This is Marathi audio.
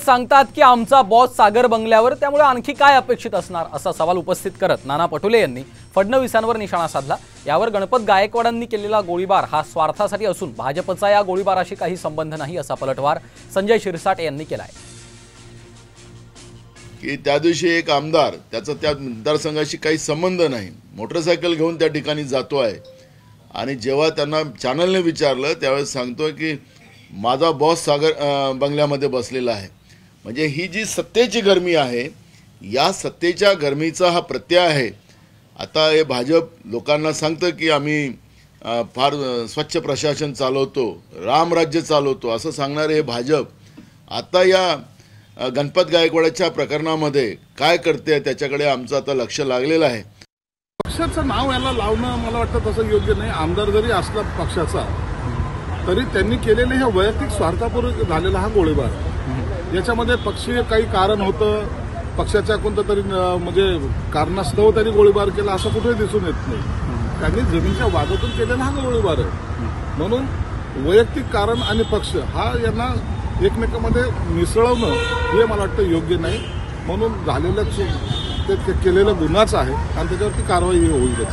सांगतात की आमचा बॉस सागर बंगल्यावर, त्यामुळे आणखी काय अपेक्षित असणार असा सवाल उपस्थित करत नाना पटोले यांनी फडणवीसांवर निशाणा साधला। यावर गणपत गायकवाडांनी केलेला गोळीबार हा स्वार्थासाठी असून भाजपचा या गोळीबाराशी काही संबंध नाही असा पलटवार संजय शिरसाट यांनी केलाय। की त्या दिवशी एक आमदार, त्याचा त्या मतदारसंघाशी काही संबंध नाही, मोटरसायकल घेऊन त्या ठिकाणी जातो आहे आणि जेव्हा त्यांना चॅनलने विचारलं त्यावेळेस सांगतोय की माझा बॉस सागर बंगल्यामध्ये बसलेला आहे। म्हणजे ही जी सत्तेची गरमी आहे, या सत्तेच्या गरमीचा हा प्रत्यय आहे। आता हे भाजप लोकांना सांगतं की आम्ही फार स्वच्छ प्रशासन चालवतो, रामराज्य चालवतो असं सांगणारे हे भाजप आता या गणपत गायकवाडाच्या प्रकरणामध्ये काय करते त्याच्याकडे आमचं आता लक्ष लागलेलं आहे। पक्षाचं नाव याला लावणं मला वाटतं तसं योग्य नाही। आमदार जरी असला पक्षाचा तरी त्यांनी केलेले हे वैयक्तिक स्वार्थापूर्वक झालेला हा गोळीबार, याच्यामध्ये पक्षीय काही कारण होतं, पक्षाच्या कोणतं तरी म्हणजे कारणास्तव त्यांनी गोळीबार केला असं कुठेही दिसून येत नाही। त्यांनी जमीनच्या वादातून केलेला हा गोळीबार आहे। म्हणून वैयक्तिक कारण आणि पक्ष हा यांना एकमेकांमध्ये मिसळवणं हे मला वाटतं योग्य नाही। म्हणून झालेलं ते केलेलं गुन्हाच आहे आणि त्याच्यावरती कारवाई होईल।